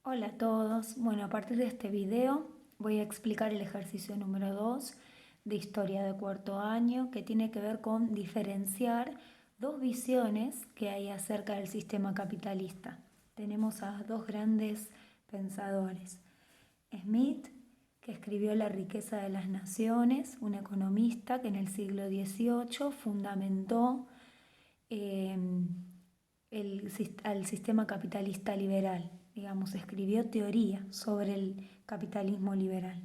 Hola a todos. Bueno, a partir de este video voy a explicar el ejercicio número 2 de historia de cuarto año, que tiene que ver con diferenciar dos visiones que hay acerca del sistema capitalista. Tenemos a dos grandes pensadores. Smith, que escribió La riqueza de las naciones, un economista que en el siglo XVIII fundamentó eh, al sistema capitalista liberal, digamos, escribió teoría sobre el capitalismo liberal.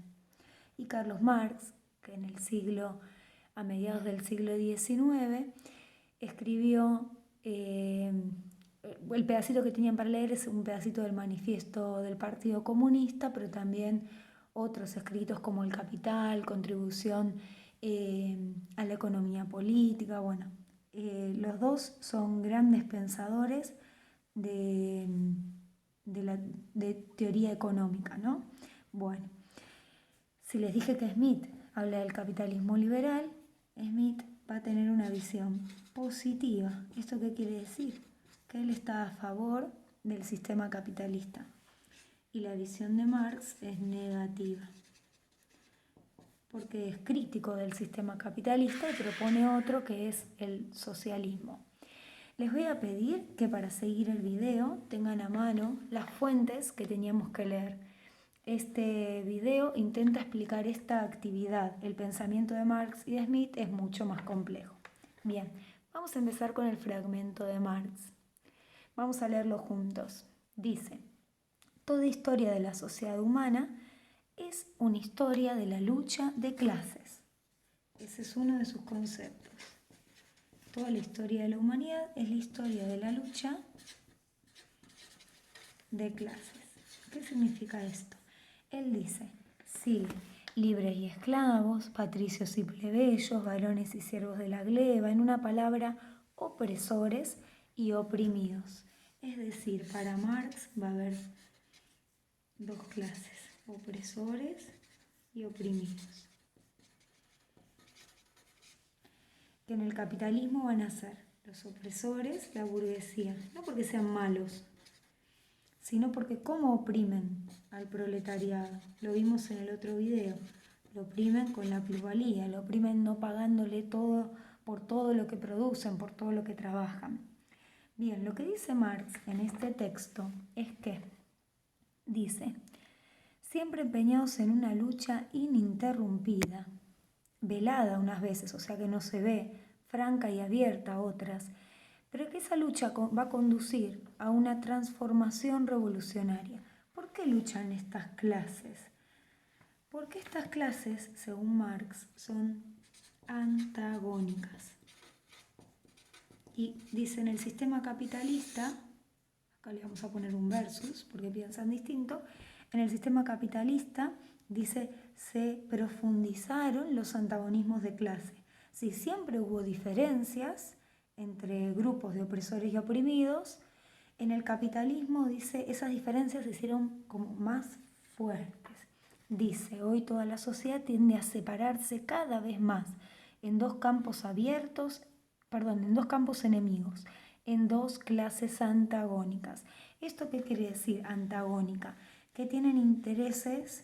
Y Carlos Marx, que a mediados del siglo XIX, escribió, el pedacito que tenían para leer es un pedacito del manifiesto del Partido Comunista, pero también otros escritos como El Capital, Contribución a la economía política. Bueno, los dos son grandes pensadores de, de teoría económica, ¿no? Bueno, si les dije que Smith habla del capitalismo liberal, Smith va a tener una visión positiva. ¿Esto qué quiere decir? Que él está a favor del sistema capitalista. Y la visión de Marx es negativa, porque es crítico del sistema capitalista y propone otro que es el socialismo. Les voy a pedir que para seguir el video tengan a mano las fuentes que teníamos que leer. Este video intenta explicar esta actividad. El pensamiento de Marx y de Smith es mucho más complejo. Bien, vamos a empezar con el fragmento de Marx. Vamos a leerlo juntos. Dice: toda historia de la sociedad humana es una historia de la lucha de clases. Ese es uno de sus conceptos. Toda la historia de la humanidad es la historia de la lucha de clases. ¿Qué significa esto? Él dice: sí, libres y esclavos, patricios y plebeyos, varones y siervos de la gleba, en una palabra, opresores y oprimidos. Es decir, para Marx va a haber dos clases: opresores y oprimidos. Que en el capitalismo van a ser los opresores, la burguesía, no porque sean malos, sino porque cómo oprimen al proletariado. Lo vimos en el otro video. Lo oprimen con la plusvalía, lo oprimen no pagándole todo por todo lo que producen, por todo lo que trabajan. Bien, lo que dice Marx en este texto es que dice: siempre empeñados en una lucha ininterrumpida, velada unas veces, o sea que no se ve, franca y abierta otras, pero que esa lucha va a conducir a una transformación revolucionaria. ¿Por qué luchan estas clases? Porque estas clases, según Marx, son antagónicas. Y dice: en el sistema capitalista, acá le vamos a poner un versus porque piensan distinto, en el sistema capitalista, dice, se profundizaron los antagonismos de clase. Si siempre hubo diferencias entre grupos de opresores y oprimidos, en el capitalismo, dice, esas diferencias se hicieron como más fuertes. Dice: hoy toda la sociedad tiende a separarse cada vez más en dos campos en dos campos enemigos, en dos clases antagónicas. ¿Esto qué quiere decir, antagónica? Que tienen intereses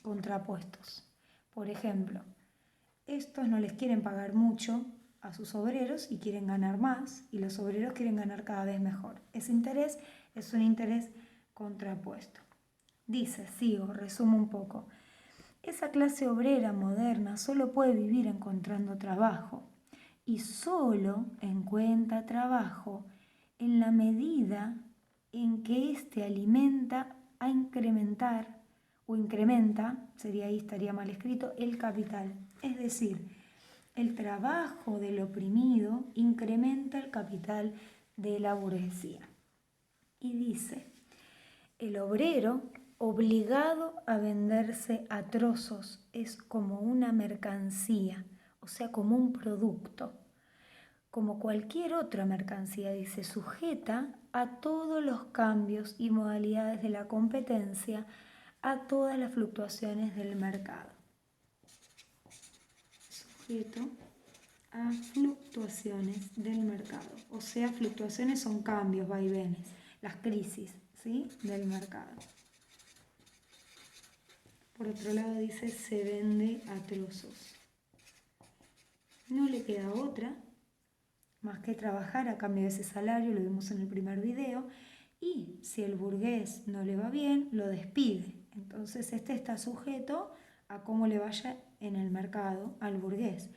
contrapuestos. Por ejemplo, estos no les quieren pagar mucho a sus obreros y quieren ganar más, y los obreros quieren ganar cada vez mejor. Ese interés es un interés contrapuesto. Dice, resumo un poco: esa clase obrera moderna solo puede vivir encontrando trabajo, y solo encuentra trabajo en la medida en que éste alimenta a incrementar, o incrementa, sería ahí, estaría mal escrito, el capital. Es decir, el trabajo del oprimido incrementa el capital de la burguesía. Y dice: el obrero, obligado a venderse a trozos, es como una mercancía, o sea, como un producto. Como cualquier otra mercancía, dice, sujeta a todos los cambios y modalidades de la competencia, a todas las fluctuaciones del mercado. Sujeto a fluctuaciones del mercado. O sea, fluctuaciones son cambios, vaivenes, las crisis, ¿sí?, del mercado. Por otro lado dice se vende a trozos. No le queda otra más que trabajar a cambio de ese salario, lo vimos en el primer video, y si el burgués no le va bien, lo despide. Entonces este está sujeto a cómo le vaya en el mercado al burgués.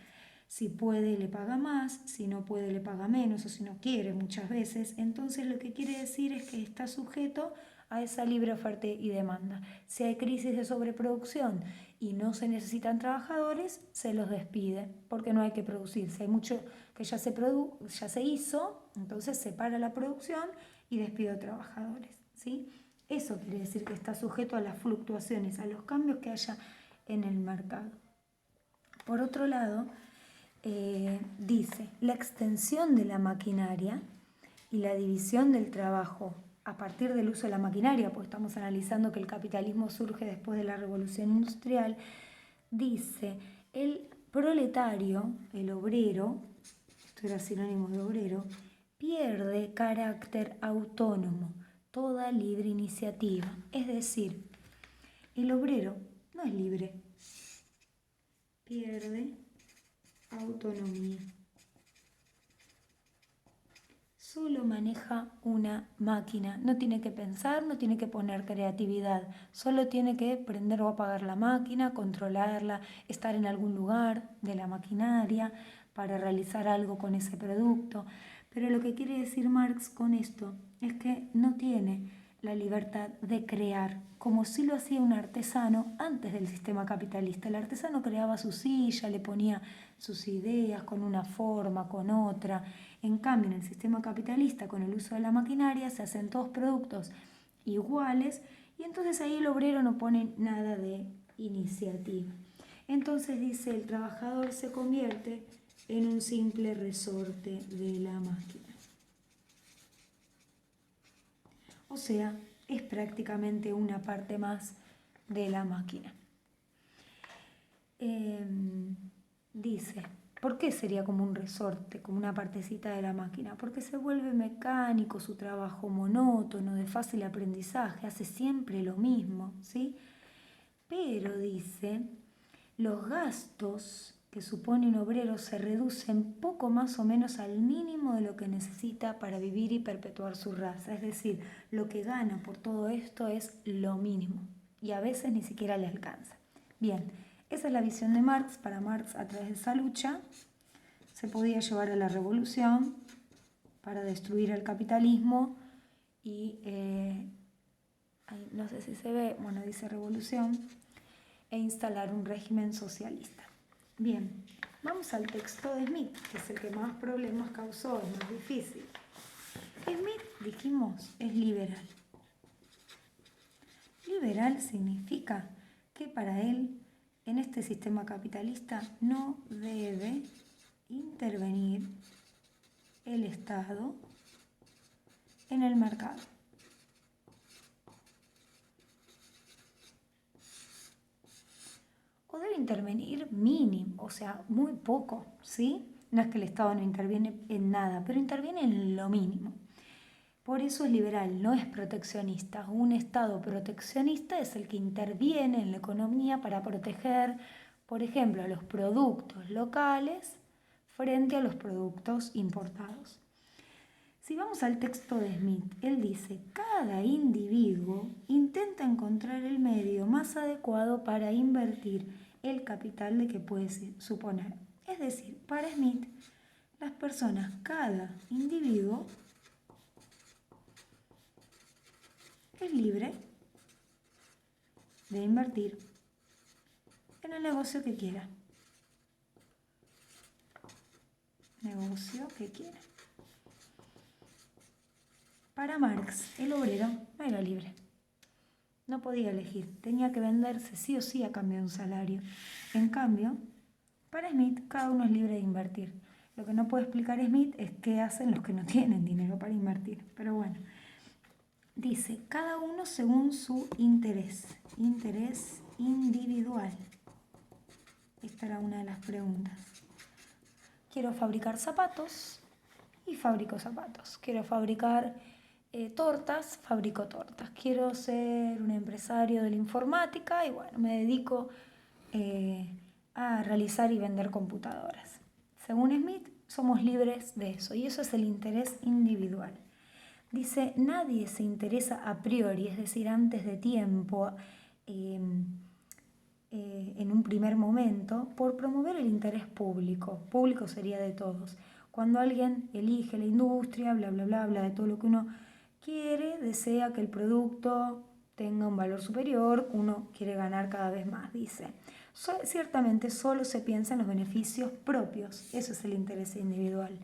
Si puede le paga más, si no puede le paga menos o si no quiere muchas veces. Entonces lo que quiere decir es que está sujeto a esa libre oferta y demanda. Si hay crisis de sobreproducción y no se necesitan trabajadores, se los despide porque no hay que producir. Si hay mucho que ya se hizo, entonces se para la producción y despide a trabajadores, ¿sí? Eso quiere decir que está sujeto a las fluctuaciones, a los cambios que haya en el mercado. Por otro lado, dice, la extensión de la maquinaria y la división del trabajo a partir del uso de la maquinaria, pues estamos analizando que el capitalismo surge después de la revolución industrial, dice, el proletario, el obrero, esto era sinónimo de obrero, pierde carácter autónomo, toda libre iniciativa. Es decir, el obrero no es libre, pierde autonomía. Solo maneja una máquina, no tiene que pensar, no tiene que poner creatividad, solo tiene que prender o apagar la máquina, controlarla, estar en algún lugar de la maquinaria para realizar algo con ese producto. Pero lo que quiere decir Marx con esto es que no tiene la libertad de crear, como si lo hacía un artesano antes del sistema capitalista. El artesano creaba su silla, le ponía sus ideas con una forma, con otra. En cambio, en el sistema capitalista, con el uso de la maquinaria, se hacen todos productos iguales y entonces ahí el obrero no pone nada de iniciativa. Entonces dice, el trabajador se convierte en un simple resorte de la máquina. O sea, es prácticamente una parte más de la máquina. Dice, ¿por qué sería como un resorte, como una partecita de la máquina? Porque se vuelve mecánico, su trabajo monótono, de fácil aprendizaje, hace siempre lo mismo, ¿sí? Pero dice, los gastos que supone un obrero se reducen poco más o menos al mínimo de lo que necesita para vivir y perpetuar su raza. Es decir, lo que gana por todo esto es lo mínimo y a veces ni siquiera le alcanza. Bien, esa es la visión de Marx. Para Marx, a través de esa lucha, se podía llevar a la revolución para destruir el capitalismo y, no sé si se ve, bueno, dice revolución, e instalar un régimen socialista. Bien, vamos al texto de Smith, que es el que más problemas causó, es más difícil. Smith, dijimos, es liberal. Liberal significa que para él, en este sistema capitalista, no debe intervenir el Estado en el mercado. O debe intervenir mínimo, o sea, muy poco, ¿sí? No es que el Estado no interviene en nada, pero interviene en lo mínimo. Por eso es liberal, no es proteccionista. Un Estado proteccionista es el que interviene en la economía para proteger, por ejemplo, a los productos locales frente a los productos importados. Si vamos al texto de Smith, él dice, cada individuo intenta encontrar el medio más adecuado para invertir el capital de que puede suponer. Es decir, para Smith, las personas, cada individuo, es libre de invertir en el negocio que quiera. Negocio que quiera. Para Marx, el obrero no era libre. No podía elegir, tenía que venderse sí o sí a cambio de un salario. En cambio, para Smith, cada uno es libre de invertir. Lo que no puede explicar Smith es qué hacen los que no tienen dinero para invertir. Pero bueno, dice, cada uno según su interés individual. Esta era una de las preguntas. Quiero fabricar zapatos y fabrico zapatos. Quiero fabricar tortas, fabrico tortas. Quiero ser un empresario de la informática y bueno, me dedico a realizar y vender computadoras. Según Smith, somos libres de eso y eso es el interés individual. Dice, nadie se interesa a priori, es decir, antes de tiempo, en un primer momento, por promover el interés público. Público sería de todos. Cuando alguien elige la industria, bla, bla, bla, bla, de todo lo que uno quiere, desea que el producto tenga un valor superior, uno quiere ganar cada vez más, dice. Ciertamente solo se piensa en los beneficios propios, eso es el interés individual.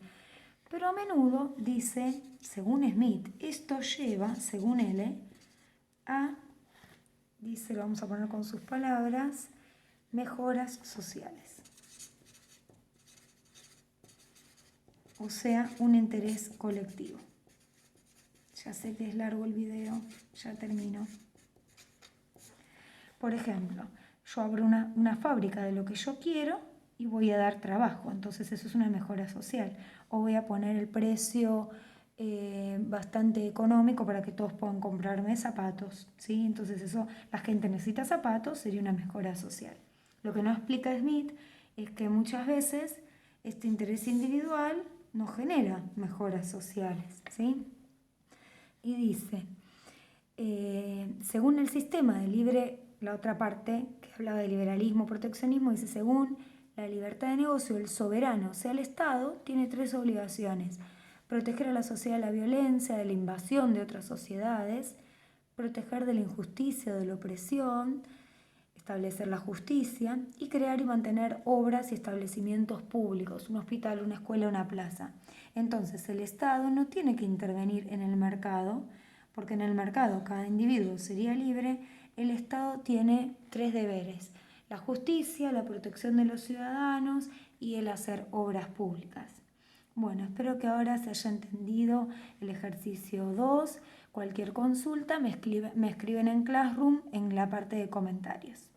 Pero a menudo, dice, según Smith, esto lleva, según él, a, dice, lo vamos a poner con sus palabras, mejoras sociales. O sea, un interés colectivo. Ya sé que es largo el video, ya termino. Por ejemplo, yo abro una fábrica de lo que yo quiero y voy a dar trabajo, entonces eso es una mejora social. O voy a poner el precio bastante económico para que todos puedan comprarme zapatos, ¿sí? Entonces eso, la gente necesita zapatos, sería una mejora social. Lo que no explica Smith es que muchas veces este interés individual no genera mejoras sociales, ¿sí? Y dice, según el sistema de libre, la otra parte que hablaba de liberalismo, proteccionismo, dice, según la libertad de negocio, el soberano, o sea, el Estado, tiene 3 obligaciones: proteger a la sociedad de la violencia, de la invasión de otras sociedades, proteger de la injusticia, de la opresión, establecer la justicia y crear y mantener obras y establecimientos públicos, un hospital, una escuela, una plaza. Entonces el Estado no tiene que intervenir en el mercado, porque en el mercado cada individuo sería libre. El Estado tiene 3 deberes: la justicia, la protección de los ciudadanos y el hacer obras públicas. Bueno, espero que ahora se haya entendido el ejercicio 2. Cualquier consulta me escriben en Classroom en la parte de comentarios.